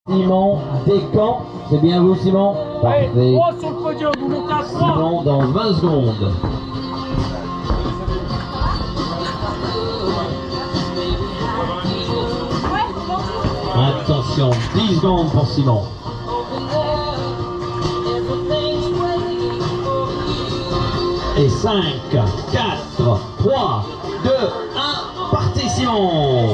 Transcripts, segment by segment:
Simon Descamps, c'est bien vous Simon? Allez, Parfait. 3 sur le podium, vous montez à 3. Simon dans 20 secondes. Attention, 10 secondes pour Simon. Et 5, 4, 3, 2, 1, partez Simon.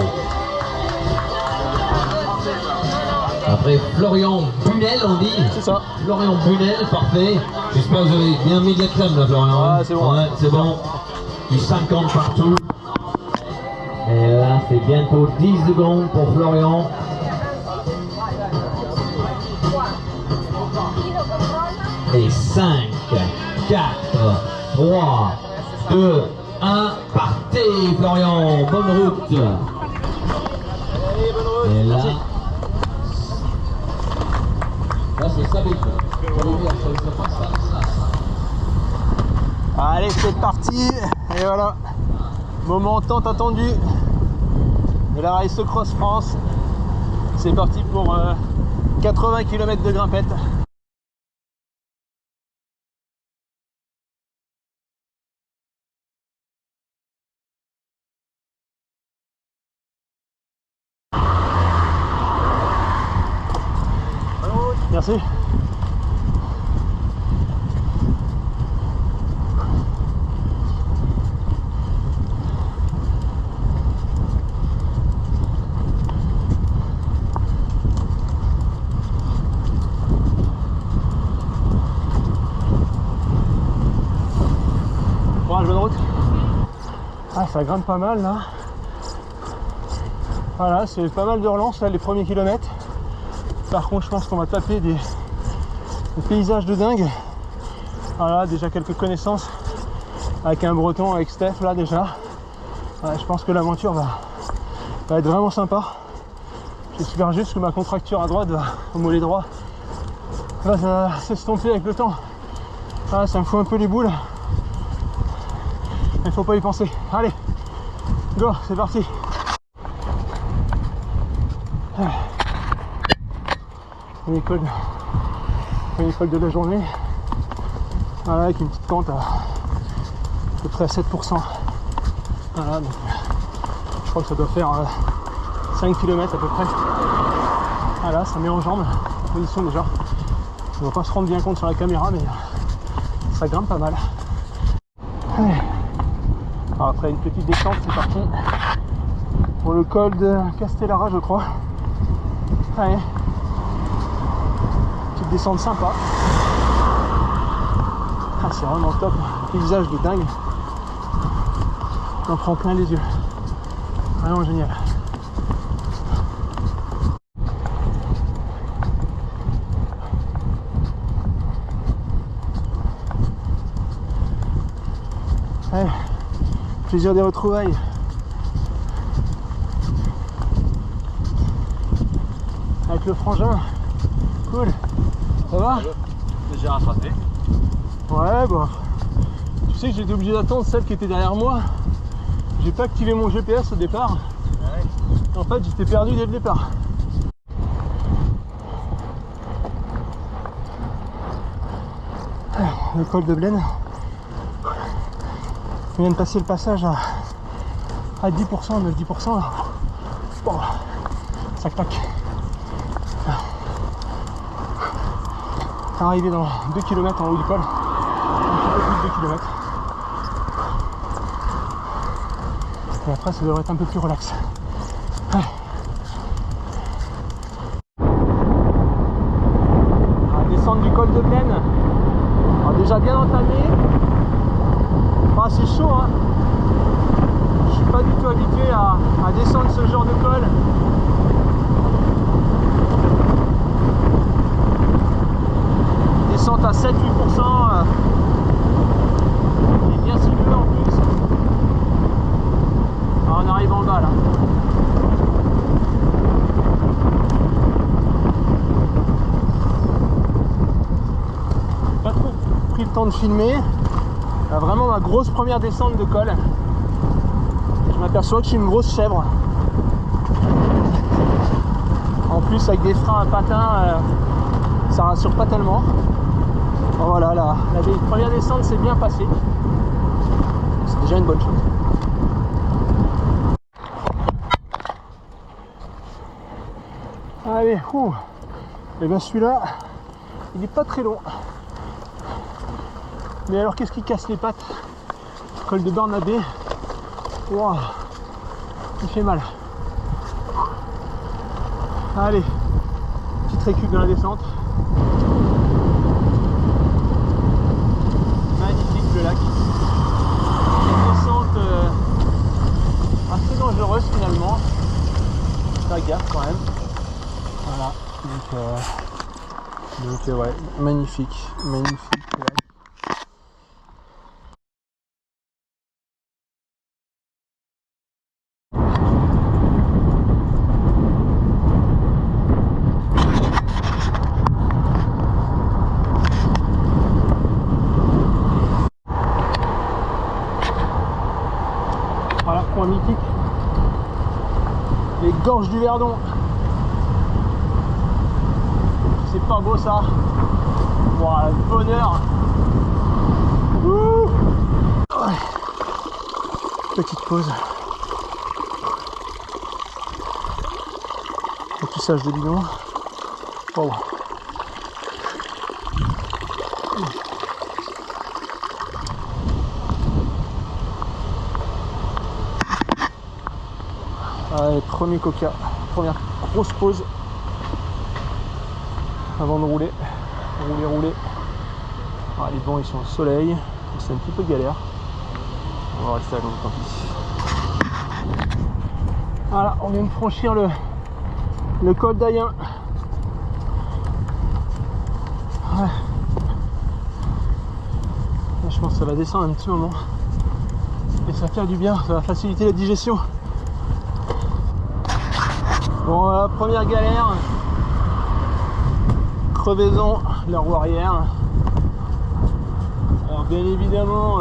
Après Florian Bunel, on dit. C'est ça. Florian Bunel, parfait. J'espère que vous avez bien mis de la crème là, Florian. Ah, c'est bon. Ouais, c'est bon. Du 50 partout. Et là, c'est bientôt 10 secondes pour Florian. Et 5, 4, 3, 2, 1, partez Florian, bonne route. Et là, c'est ça, Allez, c'est parti. Et voilà. Moment tant attendu de la Race Cross France. C'est parti pour 80 km de grimpette. Merci. Courage, bonne route. Ah, ça grimpe pas mal là. Voilà, c'est pas mal de relance là, les premiers kilomètres. Par contre, je pense qu'on va taper des paysages de dingue. Voilà, déjà quelques connaissances avec un breton, avec Steph là déjà. Ouais, je pense que l'aventure va être vraiment sympa. J'espère juste que ma contracture à droite, au mollet droit, va s'estomper avec le temps. Voilà, ça me fout un peu les boules. Il faut pas y penser. Allez, go, c'est parti. Premier col de la journée. Voilà, avec une petite pente à peu près à 7%. Voilà, donc je crois que ça doit faire 5 km à peu près. Voilà, ça met en jambes, en position déjà. On va pas se rendre bien compte sur la caméra, mais ça grimpe pas mal. Allez. Alors après une petite descente, c'est parti pour le col de Castellara, je crois. Allez. Petite descente sympa. Ah, c'est vraiment top. Paysage de dingue. On prend plein les yeux. Vraiment génial. Allez. Plaisir des retrouvailles. Avec le frangin. Cool. Ça va? Déjà rattrapé. Ouais, bah. Tu sais que j'étais obligé d'attendre celle qui était derrière moi. J'ai pas activé mon GPS au départ. Ouais. En fait, j'étais perdu dès le départ. Le col de Blaine. On vient de passer le passage à 10%, 9-10% là. Bon, ça claque. Arrivé dans 2 km en haut du col. Un petit peu plus de 2 km. Et après ça devrait être un peu plus relax. Allez. La descente du col de Blaine. Alors déjà bien entamé. Ah, c'est chaud hein. Je suis pas du tout habitué à descendre ce genre de col. Descente à 7-8%. Et bien sinueux en plus. Alors on arrive en bas là. Pas trop pris le temps de filmer. Là, vraiment ma grosse première descente de col. Je m'aperçois que je suis une grosse chèvre. En plus avec des freins à patins, ça rassure pas tellement. Bon, voilà, la première descente s'est bien passée. C'est déjà une bonne chose. Allez, et bien celui-là, il n'est pas très long. Mais alors qu'est-ce qui casse les pattes? Col de Barnabé. Wow, il fait mal. Allez, petite récup dans la descente. Magnifique le lac. Une descente assez dangereuse finalement. Faire gaffe quand même. Voilà. Donc ouais, magnifique, magnifique le lac. Voilà, point mythique. Les gorges du Verdon. C'est pas beau ça. Wow, le bonheur. Ouh. Ouais. Petite pause. Remplissage de bidon. Wow. Allez, premier coca, première grosse pause avant de rouler. Ah, les vents ils sont au soleil, c'est un petit peu galère. On va rester à l'ombre, tant pis. Voilà, on vient de franchir le col d'Ayen. Ouais. Là, je pense que ça va descendre un petit moment et ça va faire du bien, ça va faciliter la digestion. Bon, première galère, crevaison, la roue arrière. Alors bien évidemment,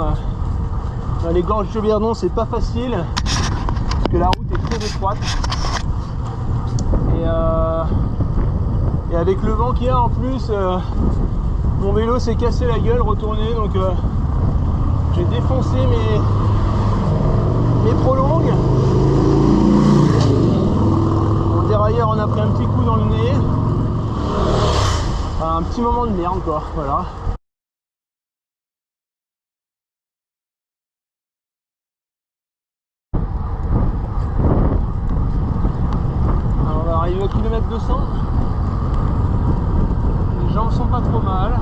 les gorges du Verdon c'est pas facile, parce que la route est très étroite. Et avec le vent qu'il y a en plus, mon vélo s'est cassé la gueule, retourné, donc j'ai défoncé mes prolongues. Dérailleur on a pris un petit coup dans le nez. Enfin, un petit moment de merde quoi, voilà. Alors, on va arriver au kilomètre 200. Les jambes sont pas trop mal.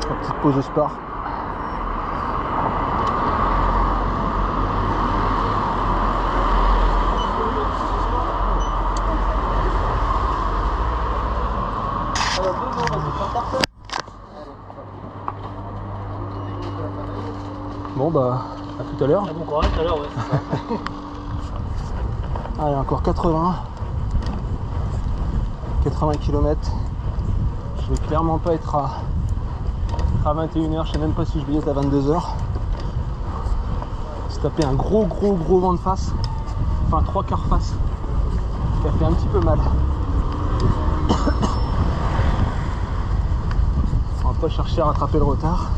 La petite pause au sport. Bon bah à tout à l'heure. Bon courage tout à l'heure, ouais, c'est ça. Allez, encore 80 km. Je vais clairement pas être à 21h, je sais même pas si je vais être à 22h. C'est tapé un gros vent de face, enfin 3/4 face, qui a fait un petit peu mal. On va pas chercher à rattraper le retard,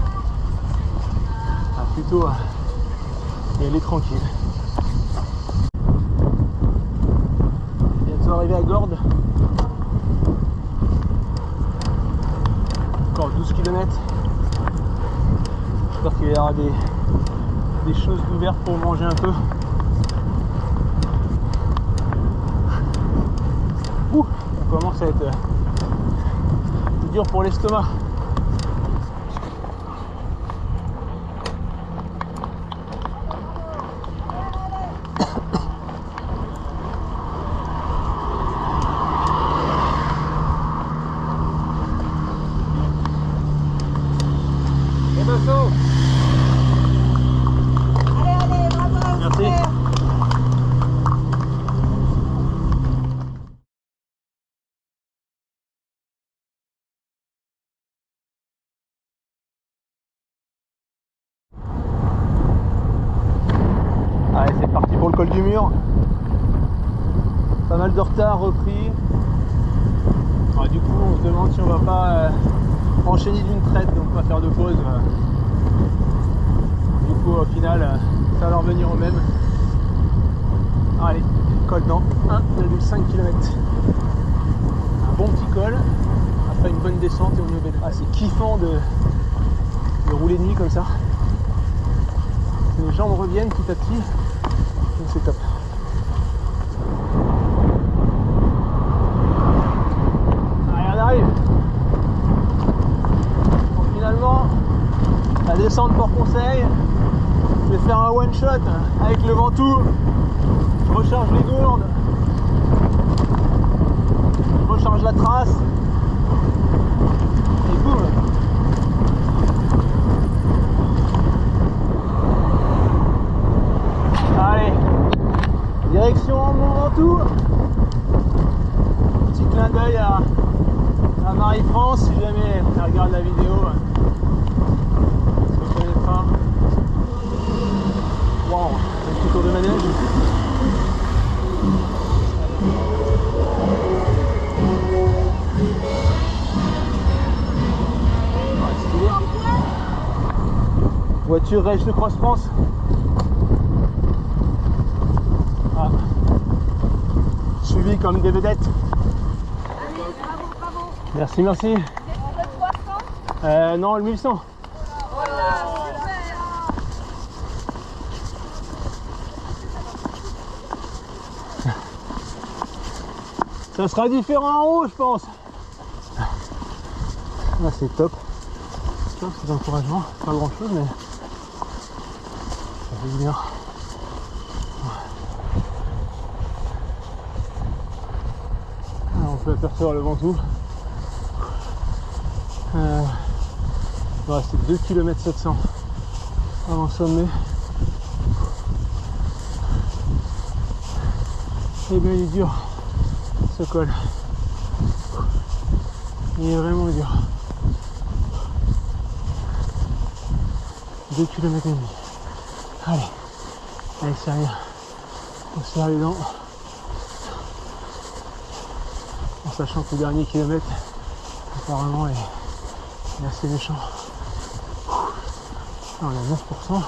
plutôt y aller tranquille. Bientôt arrivé à Gordes. Encore 12 km. J'espère qu'il y aura des choses ouvertes pour manger un peu. Ouh, ça commence à être dur pour l'estomac. col du Mur. Pas mal de retard repris. Alors, du coup on se demande si on va pas enchaîner d'une traite, donc pas faire de pause. Du coup au final ça va revenir au même. Allez, col dans 1,5 km. Un bon petit col. Après une bonne descente et on est au bête. Ah, c'est kiffant de rouler de nuit comme ça. Les jambes reviennent petit à petit. Donc c'est top. Allez, on arrive. Bon, finalement, la descente Port-Conseil, je vais faire un one shot avec le Ventoux. Je recharge les gourdes. Je recharge la trace. Et boum. Allez, direction Mont Ventoux. Petit clin d'œil à Marie-France si jamais elle regarde la vidéo. Si vous ne connaissez pas. Waouh, un petit tour de manège. Voiture Race de Cross France. Ah. Suivi comme des vedettes. Allez, bravo. Merci, merci. Non, le 1100. Ça sera différent en haut, je pense. Là, c'est top. C'est d'encouragement. Pas grand chose, mais ça fait bien. Alors, on peut apercevoir le Ventoux. Ouais, c'est 2 km 700 avant le sommet. Et bien il est dur ce col. Il est vraiment dur. 2 km et demi. Allez, allez, c'est rien. On serre les dents. En sachant que le dernier kilomètre apparemment est assez méchant. On est à 9%.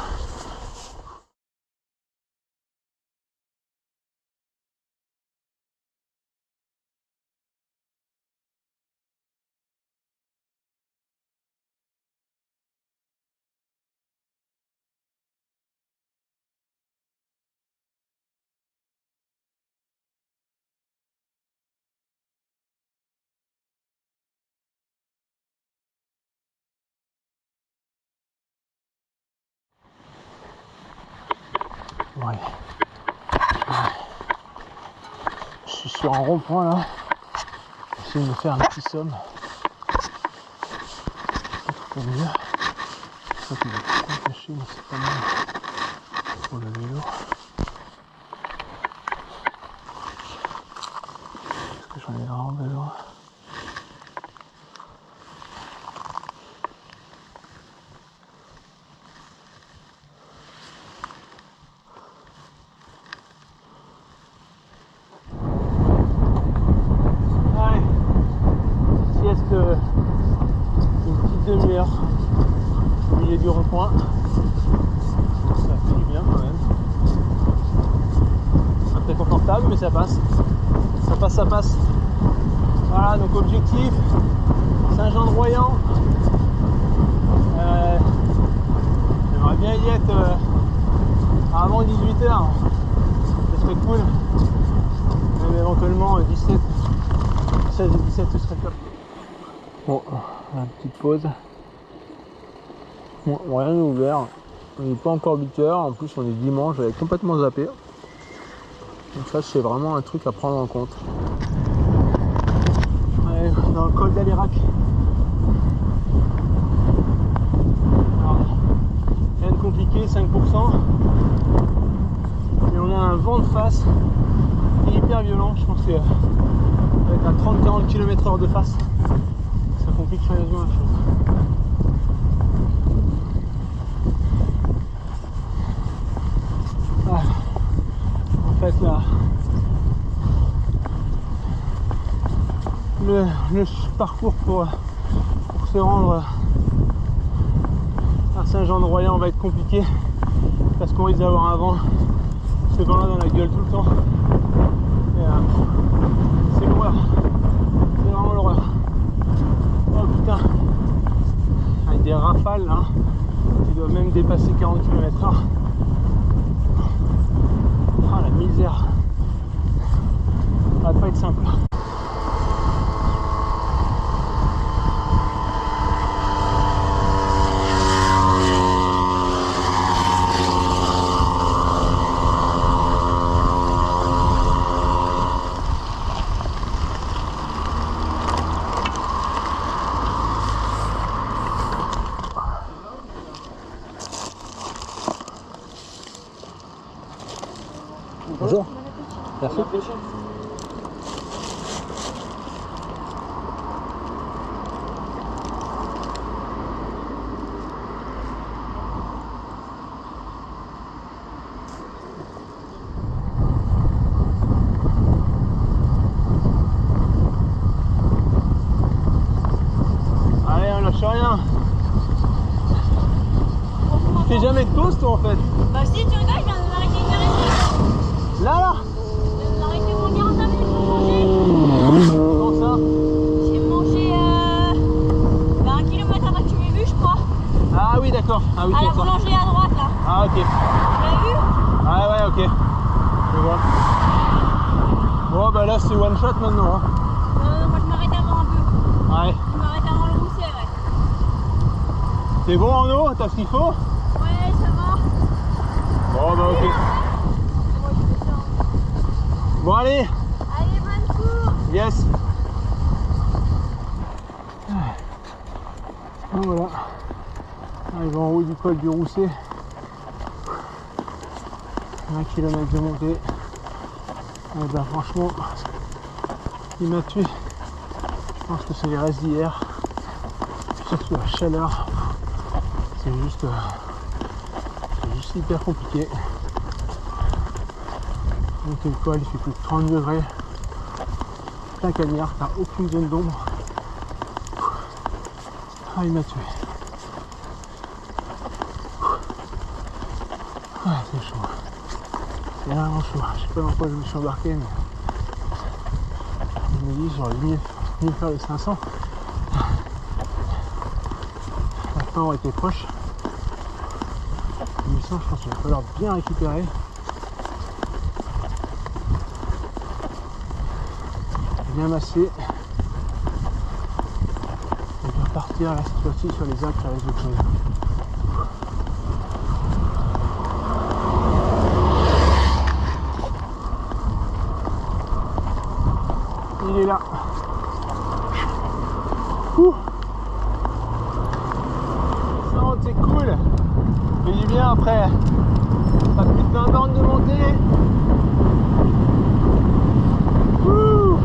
Ouais. Je suis sur un rond-point là. J'essaie de me faire un petit somme. Pas trop mieux. Ça qui va trop cacher, mais c'est pas mal pour le vélo. Est-ce que j'en ai vraiment besoin? Une petite demi-heure au milieu du rond-point. Ça fait du bien quand même. Un peu confortable mais ça passe. Ça passe, ça passe. Voilà, donc objectif Saint-Jean-de-Royan. J'aimerais bien y être avant 18h. Ce serait cool. Même éventuellement 17, 16 et 17 ce serait top. Bon, une petite pause. Bon, rien n'est ouvert. On n'est pas encore 8 h. En plus, on est dimanche. J'avais complètement zappé. Donc ça, c'est vraiment un truc à prendre en compte. Ouais, dans le col d'Alérac. Rien de compliqué, 5%. Et on a un vent de face qui est hyper violent. Je pense que va être à 30-40 km/h de face. Ça complique sérieusement la chose. le parcours pour se rendre à Saint-Jean-de-Royan va être compliqué parce qu'on risque d'avoir un vent, ce vent là dans la gueule tout le temps. Et c'est l'horreur, c'est vraiment l'horreur. Oh putain, avec des rafales là, qui doivent même dépasser 40 km/h. Ah la misère, ça va pas être simple. Bonjour. Merci. Allez, on lâche rien. Tu fais jamais de pause toi en fait? Bah si, tu regardes, je viens de m'arrêter une heure et demie. Là Je viens de m'arrêter pour 45 minutes pour manger. Comment ça? J'ai mangé 1 km avant que tu m'aies vu, je crois. Ah oui d'accord. Ah oui, À la d'accord. boulangerie à droite là. Ah ok. Tu l'as vu? Ah ouais ok. Je vois. Bon bah là c'est one shot maintenant hein. Moi je m'arrête avant un peu. Ouais. Je m'arrête avant le rousset, ouais. T'es bon en eau? T'as ce qu'il faut? Ouais, ça va. Bon bah ok. Moi je fais ça. Bon allez. Allez, bonne course. Yes. Bon voilà. Arrive en haut du col du Rousset. 1 km de montée. Et bah franchement, il m'a tué. Je pense que c'est les restes d'hier. Surtout la chaleur. C'est juste hyper compliqué. Monter le col, il fait plus de 30 degrés. Plein cagnard, t'as aucune zone d'ombre. Ah, il m'a tué. Ah, c'est chaud. C'est vraiment chaud. Je sais pas dans quoi je me suis embarqué, mais je me dis j'aurais mieux faire les 500. La fin aurait été proche. 800, je pense qu'il va falloir bien récupérer. Bien masser. Et puis repartir là cette fois-ci sur les axes avec autre chose. Il est là. Ouh. Ça rentre, c'est cool. Mais du bien après. Pas plus de 20 bornes de montée. Ouh.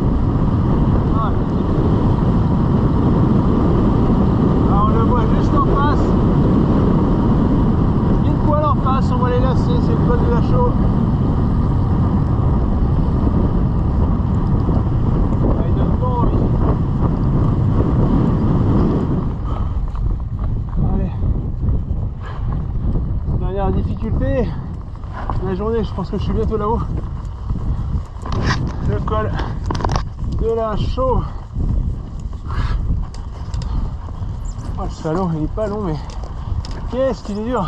Ah. Alors on le voit juste en face. Une poil en face, on va les lasser, c'est le col de la Chaux. Difficulté la journée, je pense que je suis bientôt là-haut. Le col de la Chaux. Oh le salaud, il est pas long mais qu'est-ce qu'il est dur.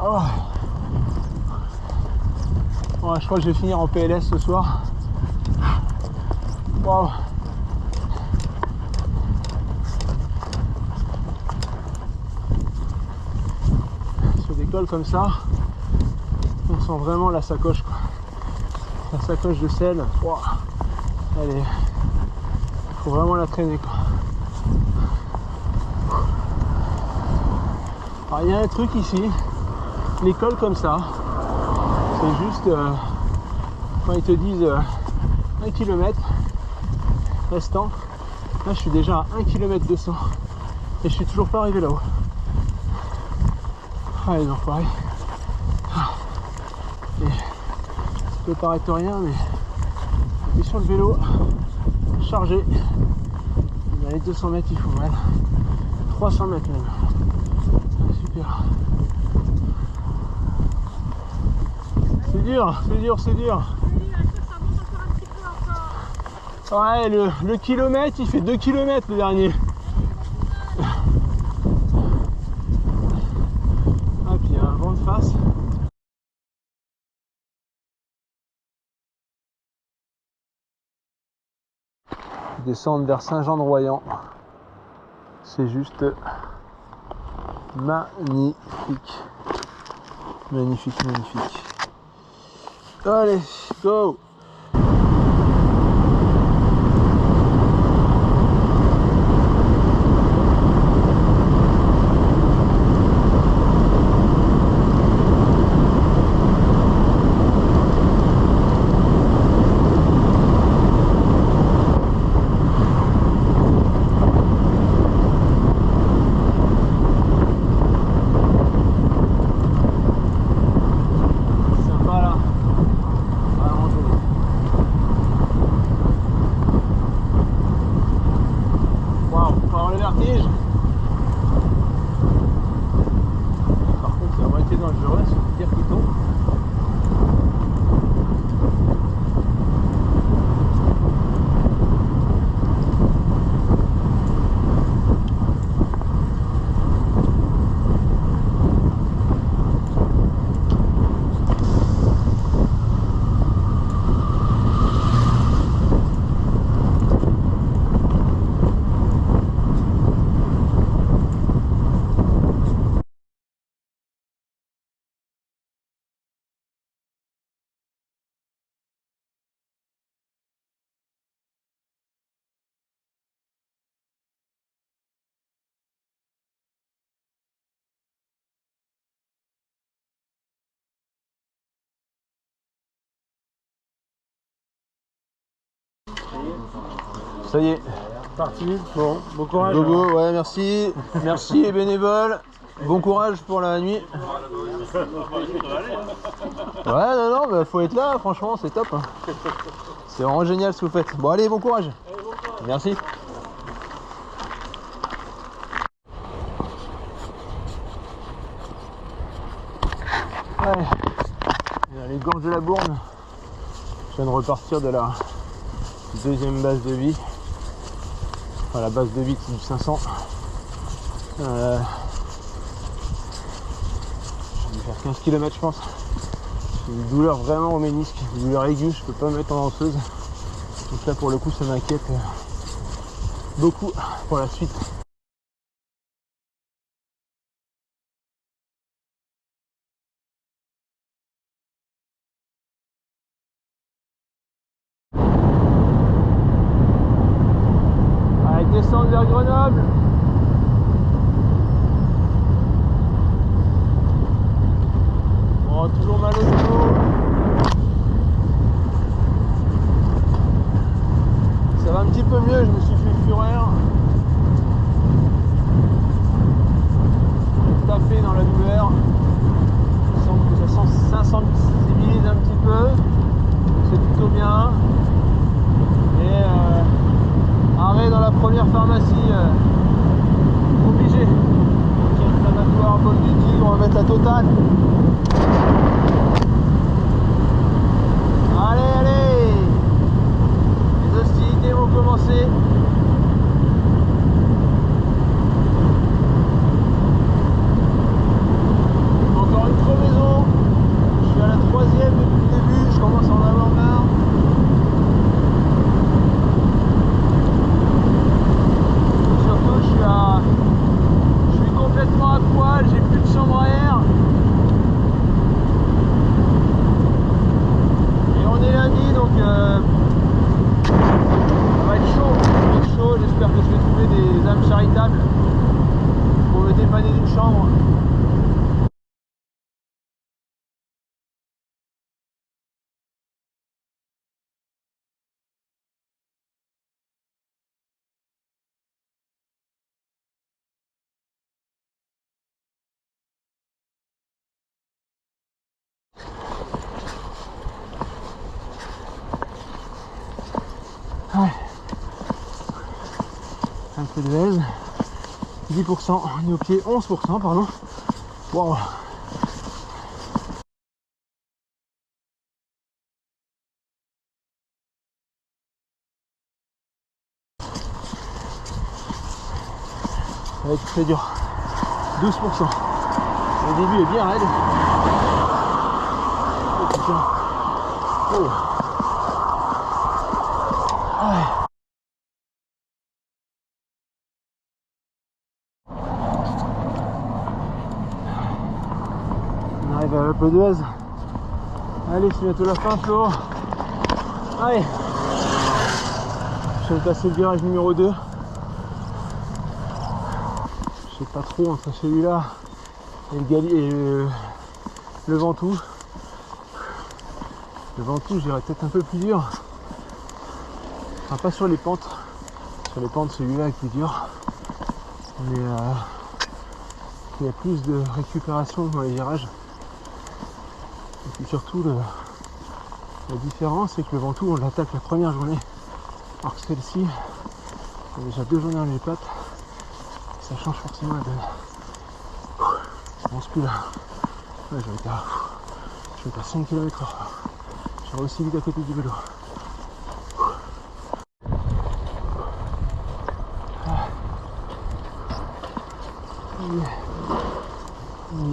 Oh. Bon, je crois que je vais finir en PLS ce soir. Wow. Comme ça, on sent vraiment la sacoche quoi. La sacoche de sel, wow. Elle est, faut vraiment la traîner quoi. Alors il y a un truc ici, les cols comme ça, c'est juste quand ils te disent 1 km restant, là je suis déjà à 1 km 200. Et je suis toujours pas arrivé là-haut. Ah les enfoirés. Et ça peut paraître rien, mais j'étais sur le vélo, chargé. Les 200 mètres il faut mal. 300 mètres même. Ah, super. C'est dur, c'est dur, c'est dur. Ouais, le kilomètre, il fait 2 km le dernier. Ah, puis il y a un vent de face. Descendre vers Saint-Jean-de-Royan. C'est juste magnifique. Magnifique, magnifique. Allez, go! Ça y est, Parti. Bon, bon courage. Bobo, ouais, merci. Merci les bénévoles. Bon courage pour la nuit. Ouais, non, bah, faut être là, franchement, c'est top. Hein. C'est vraiment génial ce que vous faites. Bon, allez, bon courage. Merci. Ouais. Les gorges de la Bourne. Je viens de repartir de la deuxième base de vie. Enfin, la base de vie c'est du 500. Je vais faire 15 km je pense. J'ai une douleur vraiment au ménisque, une douleur aiguë, je peux pas me mettre en danseuse. Donc là pour le coup ça m'inquiète beaucoup pour la suite. Allez, descendre vers Grenoble. Bon, toujours mal au dos. Ça va un petit peu mieux, je me suis fait fureur. J'ai tapé dans la douleur. Ça sensibilise un petit peu. C'est plutôt bien. Et arrêt dans la première pharmacie. Obligé. Anti-inflammatoire, bol du tigre, on va mettre la totale. Allez, allez! Les hostilités vont commencer. Encore une crevaison. Je suis à la 3e depuis le début, je commence à en avoir marre. Surtout, je suis complètement à poil, j'ai plus de chambre à air. Et on est lundi, donc ça va être chaud. Ça va être chaud. J'espère que je vais trouver des âmes charitables pour me dépanner d'une chambre. Alpe d'Huez, 10%, on est au pied, 11%, pardon. Wow. Ça va être très dur. 12%. Le début est bien raide. Oh putain. Oh. Ouais. On arrive à l'Alpe d'Huez. Allez, c'est bientôt la fin, Flo. Allez. Je vais passer le virage numéro 2. Je sais pas trop entre celui-là et le Ventoux. Le Ventoux, je dirais peut-être un peu plus dur. Enfin, pas sur les pentes. Sur les pentes, celui-là est plus dur. Mais il y a plus de récupération dans les virages. Et puis surtout, la différence, c'est que le Ventoux, on l'attaque la première journée. Alors que celle-ci, il y a déjà 2 journées dans les pattes. Ça change forcément la donne. Je pense plus là. Ouais, je vais être à 5 km/h. Je vais aussi vite à côté du vélo.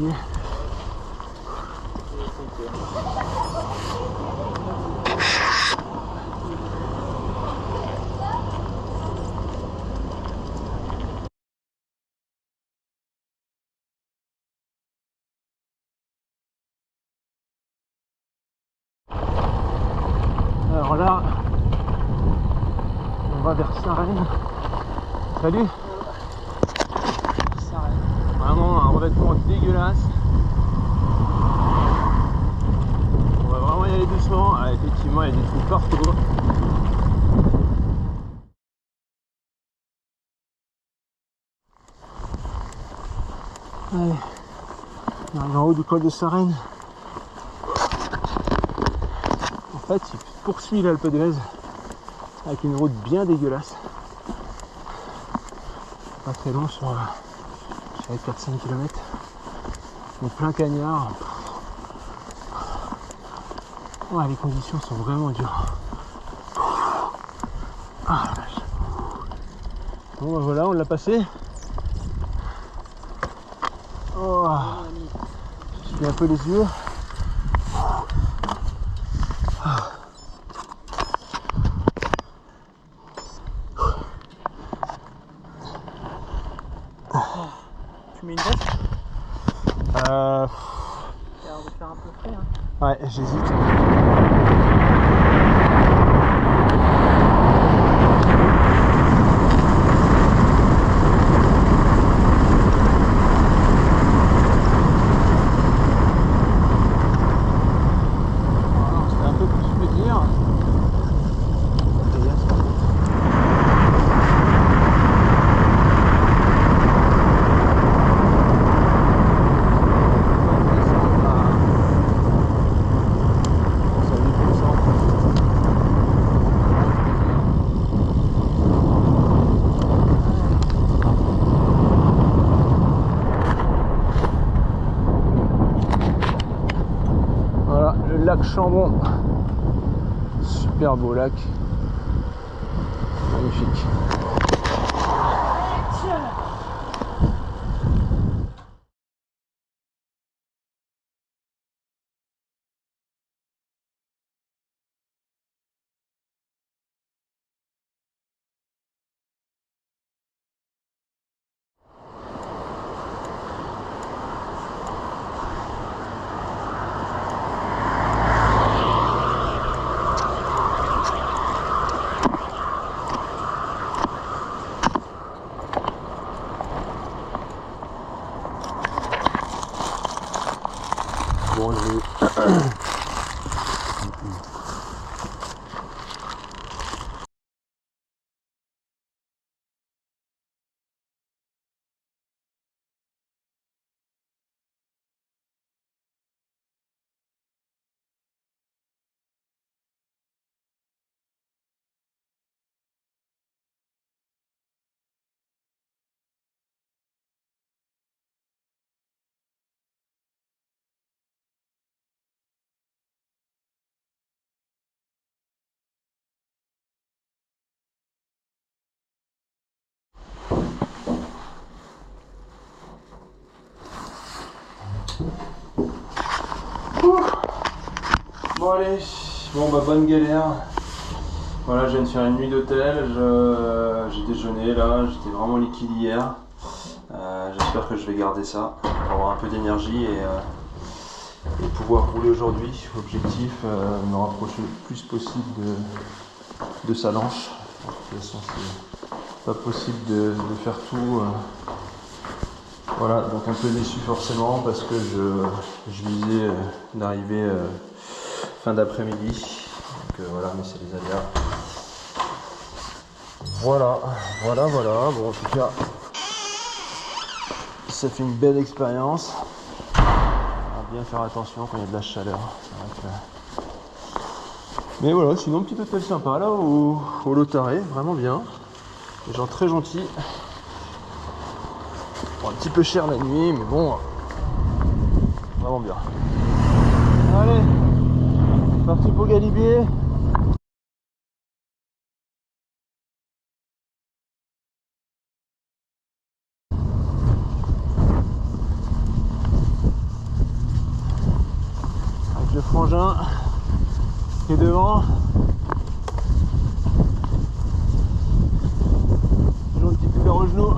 Yeah. Alors là, on va vers Sarenne. Salut. Sarenne. Vraiment un revêtement dégueulasse. On va vraiment y aller doucement. Ah, effectivement, il y a des trous partout. Allez, on arrive en haut du col de Sarenne. En fait, il poursuit l'Alpe d'Huez avec une route bien dégueulasse. Pas très long sur les 4-5 km. Mais plein cagnard. Ouais, les conditions sont vraiment dures. Ah la vache. Bon ben voilà, on l'a passé. Oh, je suis un peu les yeux. Tu mets une veste? T'as l'air de faire un peu frais, hein. Ouais, j'hésite. C'était un peu plus plaisir. Voilà, le lac Chambon. Super beau lac. Magnifique. Bon allez, bon bah bonne galère. Voilà, je viens de faire une nuit d'hôtel, j'ai déjeuné là, j'étais vraiment liquide hier. J'espère que je vais garder ça pour avoir un peu d'énergie et pouvoir rouler aujourd'hui. Objectif, me rapprocher le plus possible de Sallanches. De toute façon, c'est pas possible de faire tout. Voilà, donc un peu déçu forcément parce que je visais d'arriver fin d'après-midi. Donc voilà, mais c'est les aléas. Voilà. Bon, en tout cas, ça fait une belle expérience. On va bien faire attention quand il y a de la chaleur. Mais voilà, sinon petit hôtel sympa là au Lotaré, vraiment bien. Des gens très gentils. Bon, un petit peu cher la nuit, mais bon, vraiment bien. Allez, parti pour Galibier. Avec le frangin qui est devant. Toujours une petite douleur au genou.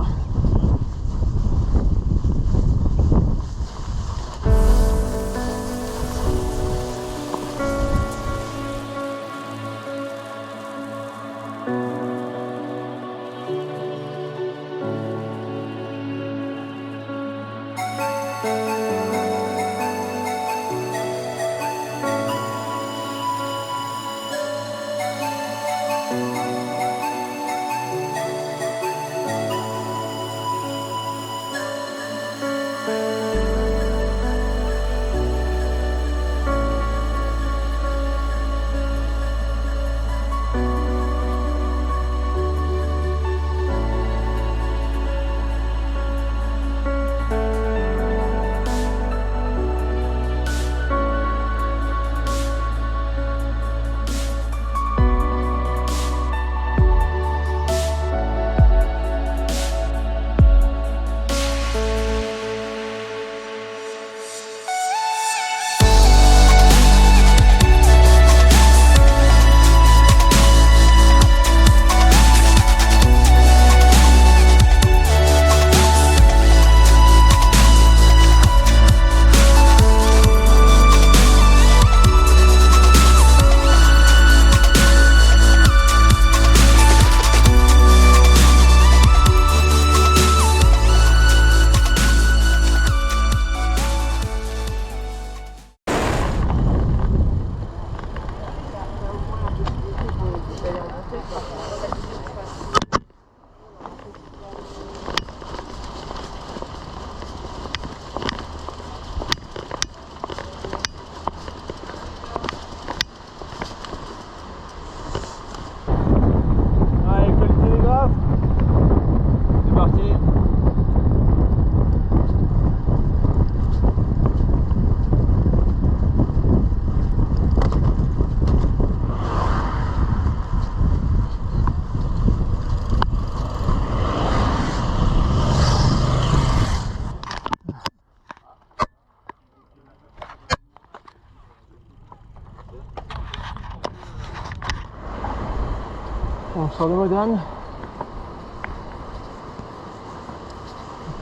On sort de Modane. Donc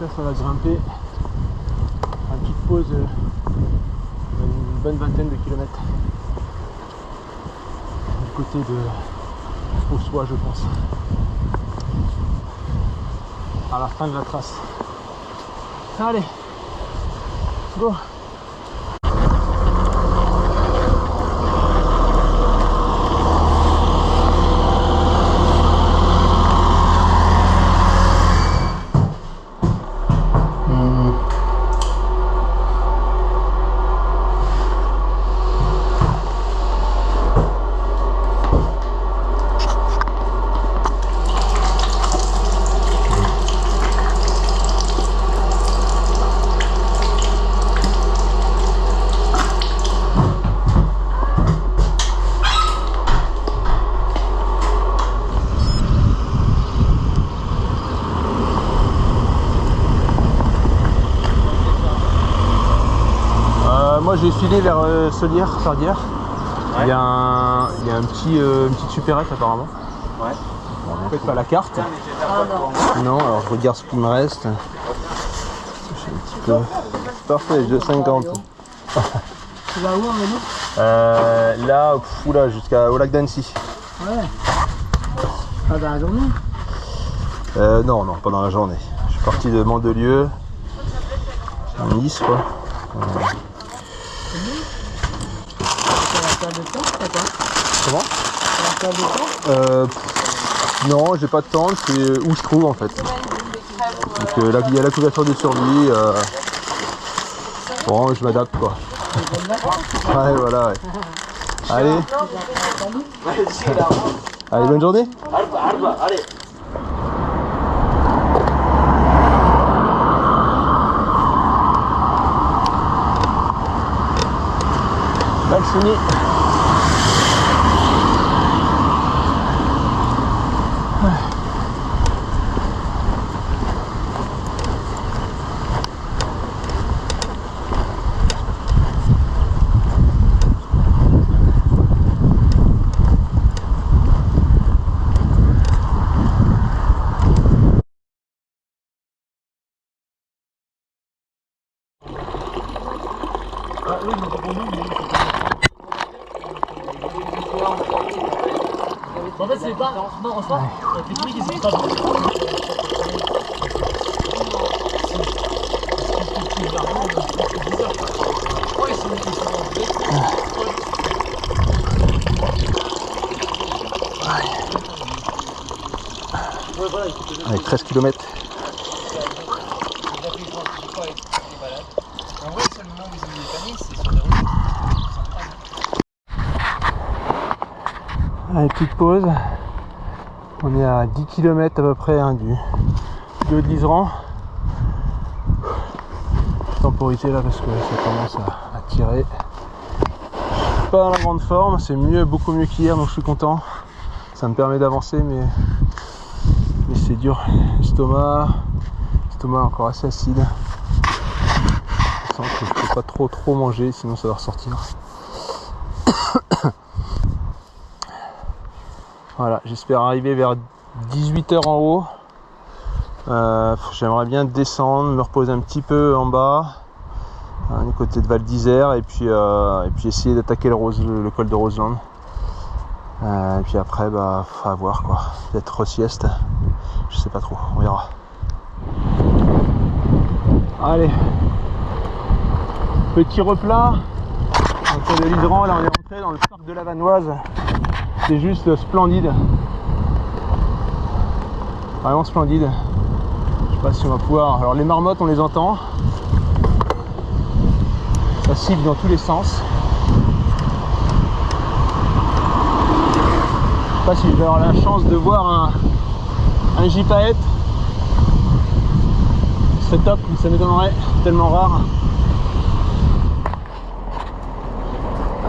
là ça va grimper. Une petite pause d'une bonne vingtaine de kilomètres. Du côté de Ossois je pense. À la fin de la trace. Allez, go! Moi j'ai filé vers Solières, Sardières. Il y a une petite supérette apparemment. Ouais. Peut-être pas la carte. Non, alors je regarde ce qu'il me reste. J'ai un petit peu... Parfait, 2,50. Tu vas où en vélo? Là, oula, jusqu'au lac d'Annecy. Ouais. Pas dans la journée? Non, pas dans la journée. Je suis parti de Mandelieu, à Nice, quoi. C'est la salle de temps, c'est quoi? Comment? C'est la salle de temps? Non, j'ai pas de tente, c'est où je trouve en fait. Donc là, il y a la couverture de survie. Bon, je m'adapte quoi. Ouais, voilà. Ouais. Allez. Allez, bonne journée. Allez. Valseny. En fait, c'est pas. Non, en soi, la technique, c'est pas bon. Avec 13 km. En vrai, le seul moment où ils ont des paniques, c'est sur les routes. Allez, petite pause. On est à 10 km à peu près hein, du haut de l'Iseran. Je vais temporiser là parce que ça commence à tirer. Je suis pas dans la grande forme, c'est mieux, beaucoup mieux qu'hier, donc je suis content. Ça me permet d'avancer, mais c'est dur. L'estomac encore assez acide. Je sens que je peux pas trop manger, sinon ça va ressortir. Voilà, j'espère arriver vers 18 h en haut. J'aimerais bien descendre, me reposer un petit peu en bas, du côté de Val d'Isère, et puis essayer d'attaquer le col de Roseland. Et puis après, bah, à voir quoi. Peut-être sieste, je sais pas trop, on verra. Allez, petit replat. Au col de l'Iseran, là on est rentré dans le parc de la Vanoise. C'est juste splendide. Vraiment splendide. Je sais pas si on va pouvoir. Alors les marmottes on les entend. Ça siffle dans tous les sens. Je sais pas si je vais avoir la chance de voir un gypaète. Ce serait top, mais ça m'étonnerait, tellement rare.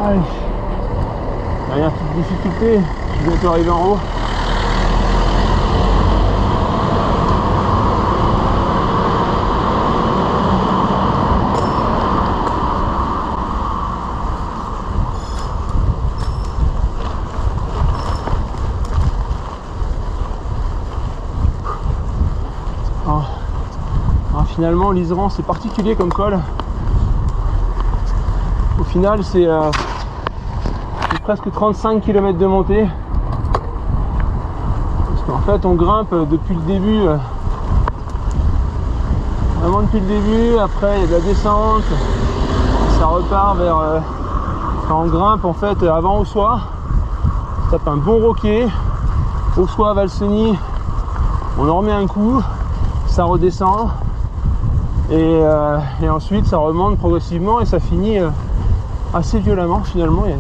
Allez. Dernière petite difficulté, je suis bientôt arrivé en haut. Alors finalement, l'Iseran c'est particulier comme col. Au final, c'est presque 35 km de montée. Parce qu'en fait, on grimpe depuis le début. Vraiment depuis le début. Après, il y a de la descente. Ça repart vers. Quand on grimpe, en fait, avant Ossois. On tape un bon roquet. Ossois, Valseny. On en remet un coup. Ça redescend. Et ensuite, ça remonte progressivement et ça finit assez violemment finalement. Il y a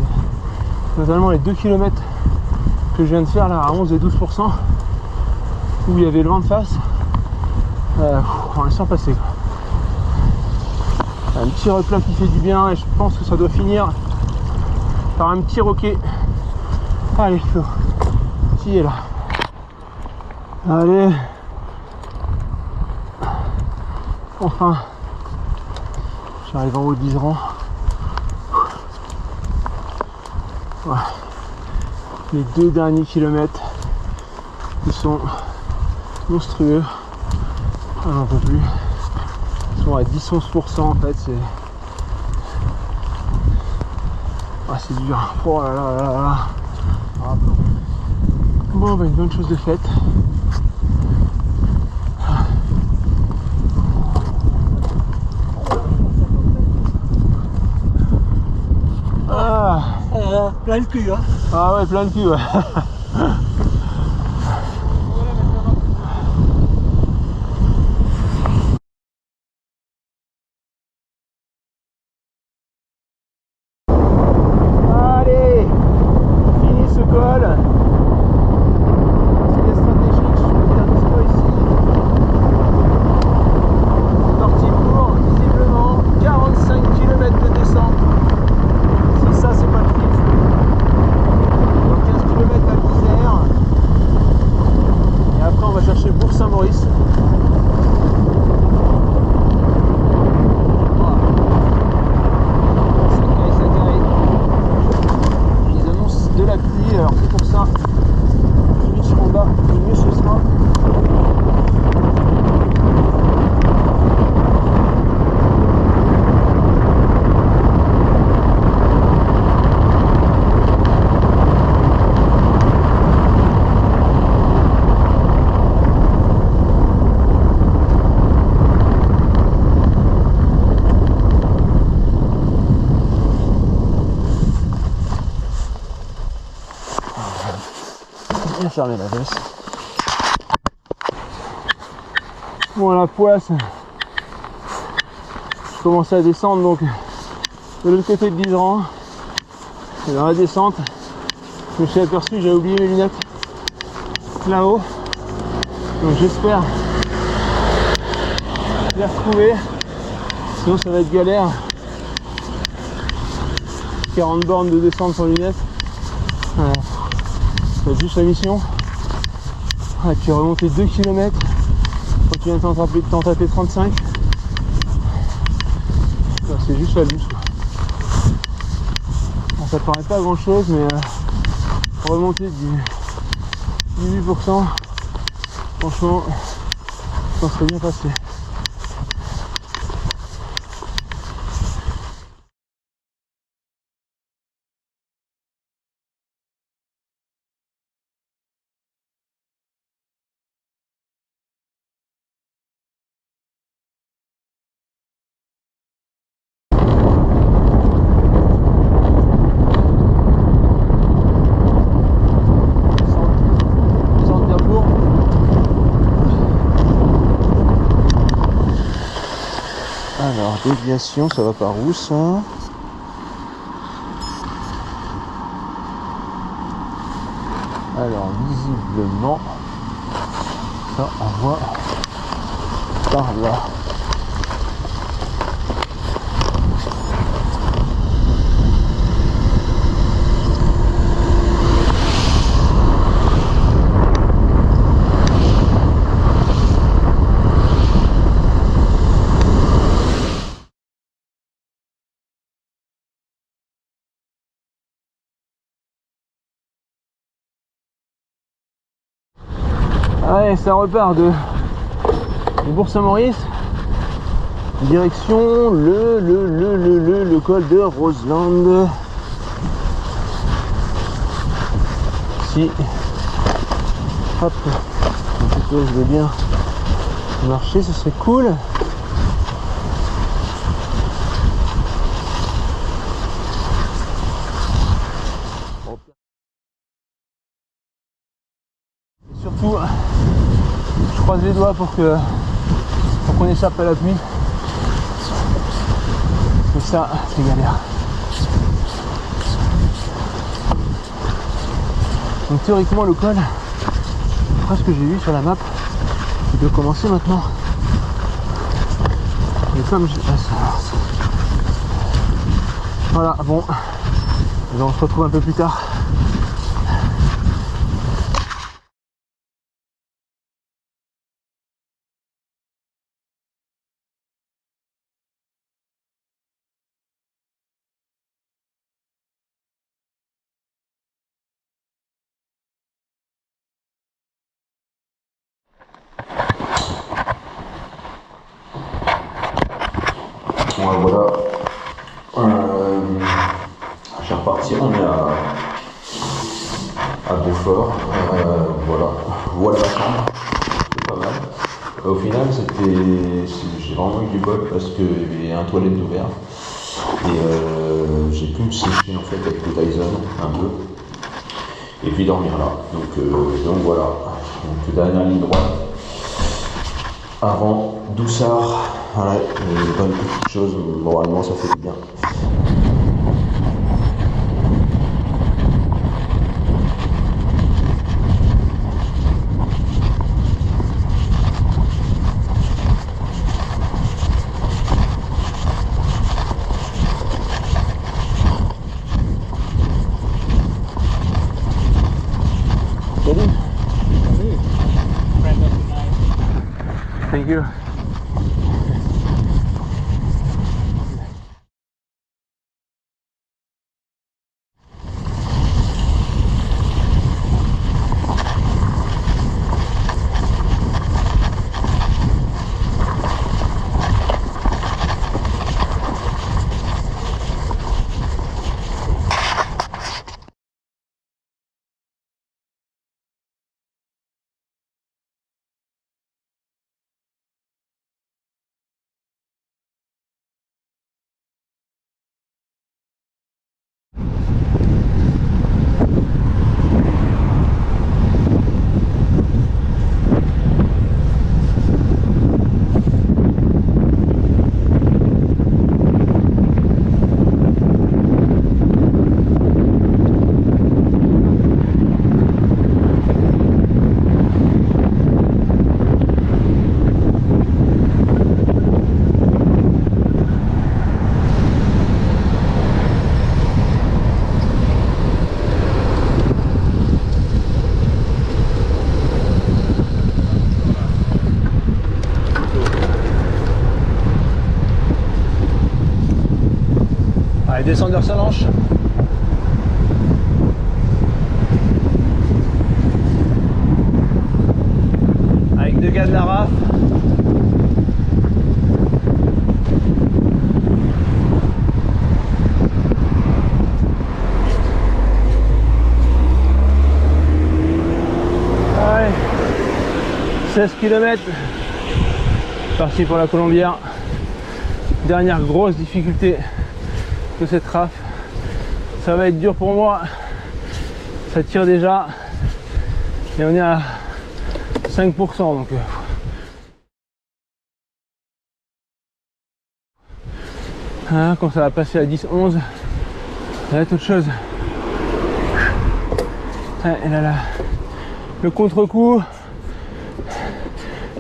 notamment les 2 km que je viens de faire là à 11 et 12% où il y avait le vent de face, on laisse passer quoi. Un petit replat qui fait du bien et je pense que ça doit finir par un petit roquet. Allez Flo, qui est là? Allez, enfin j'arrive en haut de l'Iseran. Voilà. Les 2 derniers kilomètres qui sont monstrueux. Ah, j'en peux plus. Ils sont à 10-11% en fait, c'est. Ah, c'est dur. Oh là là là là. Ah, bon, bah, une bonne chose de faite. Ah, Plein le cul, hein. ah ouais, plein de cul, ouais. Allez, fini ce col. C'est stratégique, je suis bien dispo ici. C'est parti pour visiblement 45 km de descente. Si ça c'est pas le kiff. Donc 15 km à l'Isère. Et après on va chercher Bourg-Saint-Maurice. Ils annoncent de la pluie, alors c'est pour ça, plus vite je serai en bas, mieux ce sera. Bien fermer la veste. Bon, la poisse, je commençais à descendre donc de l'autre côté de l'Iseran. Et dans la descente, je me suis aperçu que j'avais oublié mes lunettes là-haut. Donc j'espère les retrouver. Sinon ça va être galère. 40 bornes de descente sans lunettes. Ça va être juste la mission. Ah, tu remontes les 2 km quand tu viens de t'en taper 35. C'est juste la douce. Bon, ça paraît pas grand chose, mais remonter du 18%, franchement, ça serait bien passé. Alors, déviation, ça va par où ça? Alors, visiblement, ça envoie par là. Allez, ça repart de Bourg-Saint-Maurice, direction le col de Roseland. Si, hop, je vais bien marcher, ce serait cool. Et surtout, je croise les doigts pour qu'on échappe à la pluie. Mais ça, c'est galère. Donc théoriquement le col, après ce que j'ai vu sur la map, il peut commencer maintenant. Et comme je... Voilà, bon. Et ben on se retrouve un peu plus tard. Ouais, voilà. Je vais repartir, on est à Beaufort. Voilà la chambre. C'est pas mal. Au final, j'ai vraiment eu du bol parce qu'il y avait un toilette d'ouvert. Et j'ai pu me sécher en fait avec le Dyson un peu. Et puis dormir là. Donc voilà. Donc dernière ligne droite. Avant, Doussard. Ouais, pas une petite chose, moralement ça fait du bien. Thank you. Allez, descendeur Salanches. Avec deux gars de la RAF. Allez, 16 km. Parti pour la Colombière. Dernière grosse difficulté de cette RAF. Ça va être dur pour moi, ça tire déjà et on est à 5% donc hein, quand ça va passer à 10-11 ça va être autre chose. Et là, le contre-coup,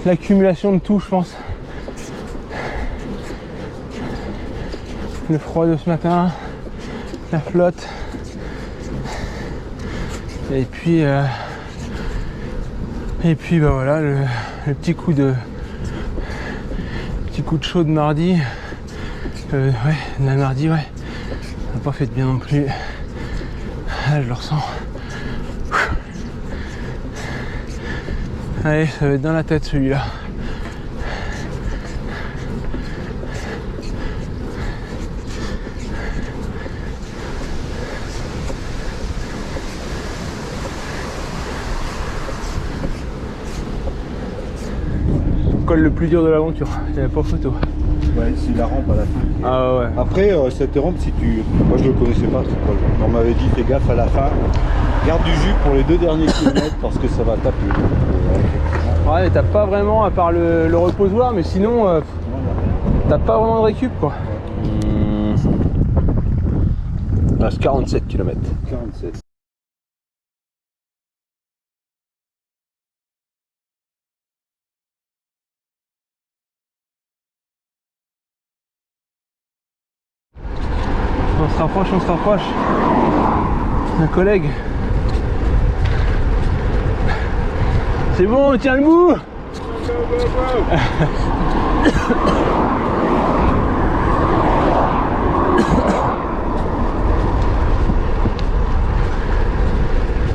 l'accumulation de tout, je pense, le froid de ce matin, la flotte, et puis bah voilà le petit coup de chaud de mardi, ouais, la mardi, ouais, ça n'a pas fait de bien non plus. Là, je le ressens. Allez, ça va être dans la tête celui-là. Le plus dur de l'aventure, il n'y avait pas photo. Ouais, c'est la rampe à la fin. Ah ouais. Après, cette rampe, si tu... Moi je le connaissais pas, c'est quoi. On m'avait dit fais gaffe à la fin. Garde du jus pour les 2 derniers kilomètres parce que ça va taper. Ouais, mais t'as pas vraiment, à part le reposoir, mais sinon, t'as pas vraiment de récup quoi. Il reste 47 km. 47. On se rapproche. Un collègue. C'est bon, tiens le bout.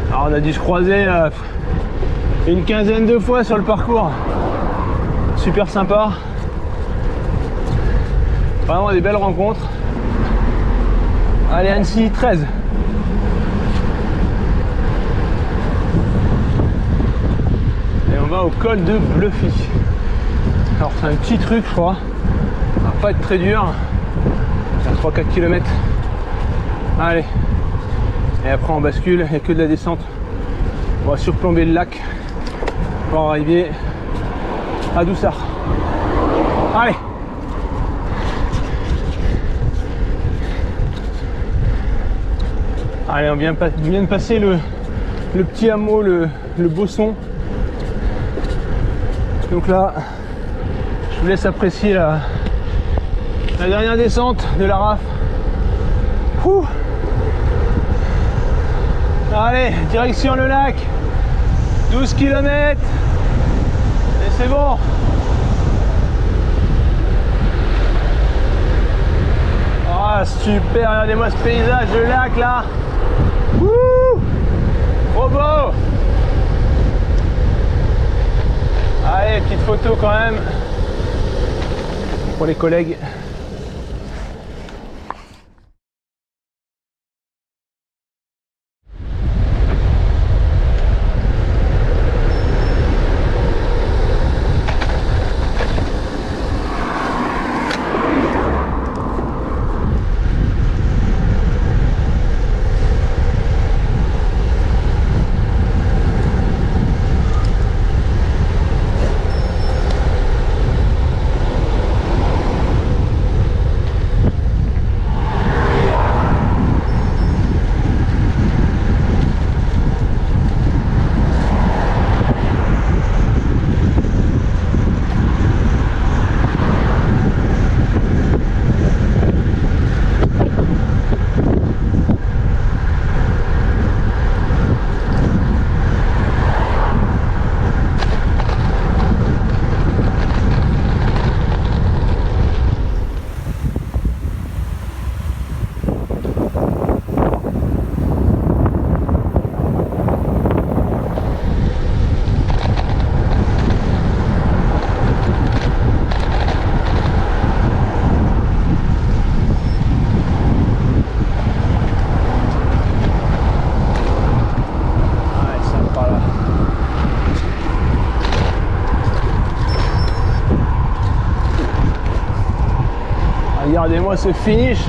Alors on a dû se croiser une quinzaine de fois sur le parcours. Super sympa. Vraiment des belles rencontres. Allez, Annecy 13. Et on va au col de Bluffy. Alors c'est un petit truc je crois. Ça va pas être très dur. C'est à 3-4 km. Allez. Et après on bascule, il n'y a que de la descente. On va surplomber le lac pour arriver à Doussard. Allez. Allez, on vient de passer le petit hameau, le Bosson. Donc là, je vous laisse apprécier la dernière descente de la RAF. Ouh. Allez, direction le lac. 12 km. Et c'est bon. Ah, super, regardez-moi ce paysage de lac là. Wouh, trop beau. Allez, petite photo quand même pour les collègues. Regardez-moi ce finish.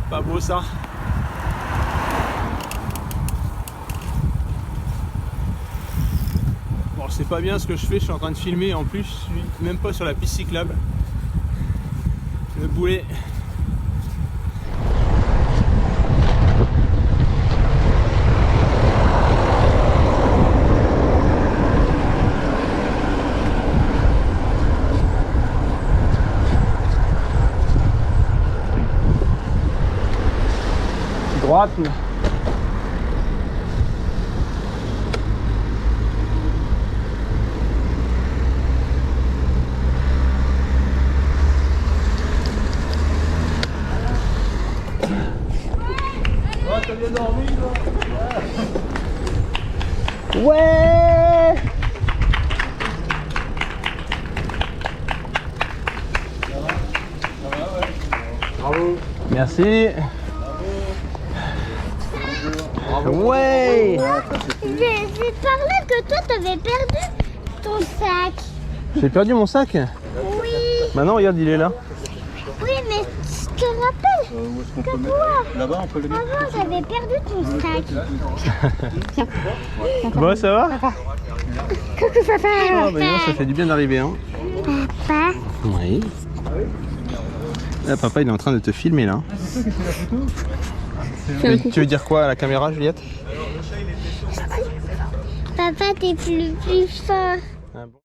Pas beau ça. Bon, je sais pas bien ce que je fais, je suis en train de filmer, en plus je suis même pas sur la piste cyclable. Le boulet. Droite. T'as bien dormi là? Ouais. Bravo. Merci. Ouais. J'ai parlé que toi t'avais perdu ton sac. J'ai perdu mon sac? Oui. Maintenant regarde, il est là. Oui, mais je te rappelle Où est-ce qu'on que peut toi, mettre? Là-bas, on peut le mettre. avant j'avais perdu ton sac. Bon, ça va? Coucou papa. Ah bah non, ça fait du bien d'arriver hein. Papa. Oui. Là, papa il est en train de te filmer là. Tu veux dire quoi à la caméra, Juliette? Papa, t'es plus fort. Ah bon.